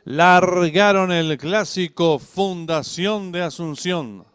Largaron el clásico Fundación de Asunción.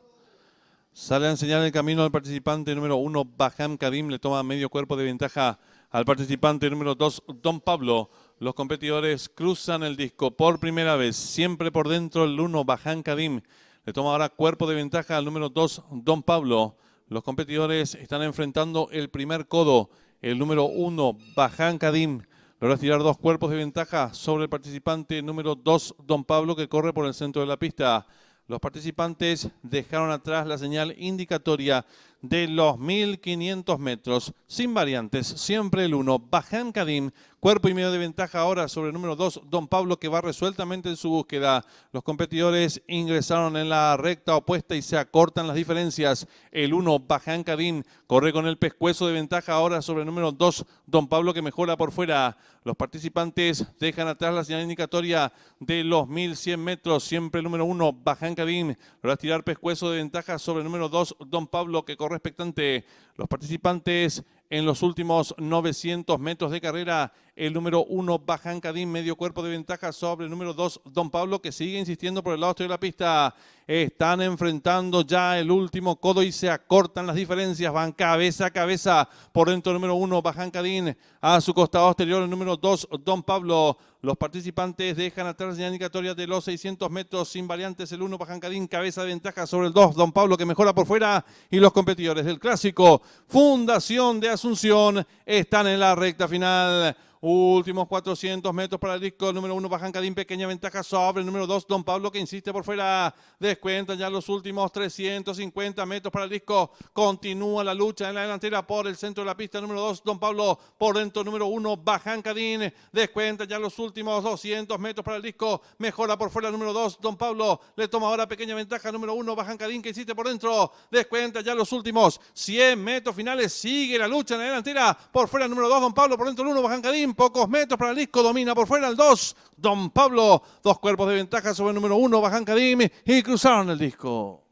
Sale a enseñar el camino al participante número 1, Baham Kadim. Le toma medio cuerpo de ventaja al participante número 2, Don Pablo. Los competidores cruzan el disco por primera vez. Siempre por dentro el 1, Baham Kadim. Le toma ahora cuerpo de ventaja al número 2, Don Pablo. Los competidores están enfrentando el primer codo. El número 1, Baham Kadim, logra tirar dos cuerpos de ventaja sobre el participante número 2, Don Pablo, que corre por el centro de la pista. Los participantes dejaron atrás la señal indicatoria de los 1500 metros, sin variantes, siempre el 1, Baham Kadim, cuerpo y medio de ventaja ahora sobre el número 2, Don Pablo, que va resueltamente en su búsqueda. Los competidores ingresaron en la recta opuesta y se acortan las diferencias. El 1, Baham Kadim, corre con el pescuezo de ventaja ahora sobre el número 2, Don Pablo, que mejora por fuera. Los participantes dejan atrás la señal indicatoria de los 1100 metros, siempre el número 1, Baham Kadim, logra tirar pescuezo de ventaja sobre el número 2, Don Pablo, que corre expectante. Los participantes en los últimos 900 metros de carrera, el número 1, Baham Kadim, medio cuerpo de ventaja sobre el número 2, Don Pablo, que sigue insistiendo por el lado exterior de la pista. Están enfrentando ya el último codo y se acortan las diferencias. Van cabeza a cabeza por dentro el número 1, Baham Kadim. A su costado exterior el número 2, Don Pablo. Los participantes dejan atrás la señal indicatoria de los 600 metros sin variantes. El 1, Baham Kadim, cabeza de ventaja sobre el 2, Don Pablo, que mejora por fuera. Y los competidores del clásico Fundación de Asunción están en la recta final. Últimos 400 metros para el disco. El número 1, Baham Kadim, pequeña ventaja sobre el número 2, Don Pablo, que insiste por fuera. Descuentan ya los últimos 350 metros para el disco. Continúa la lucha en la delantera por el centro de la pista. Número 2, Don Pablo, por dentro número 1, Baham Kadim. Descuenta ya los últimos 200 metros para el disco. Mejora por fuera el número 2, Don Pablo. Le toma ahora pequeña ventaja número 1, Baham Kadim, que insiste por dentro. Descuenta ya los últimos 100 metros finales. Sigue la lucha en la delantera. Por fuera el número 2, Don Pablo, por dentro el 1, Baham Kadim. Pocos metros para el disco, domina por fuera el 2, Don Pablo, dos cuerpos de ventaja sobre el número 1, Baham Kadim, y cruzaron el disco.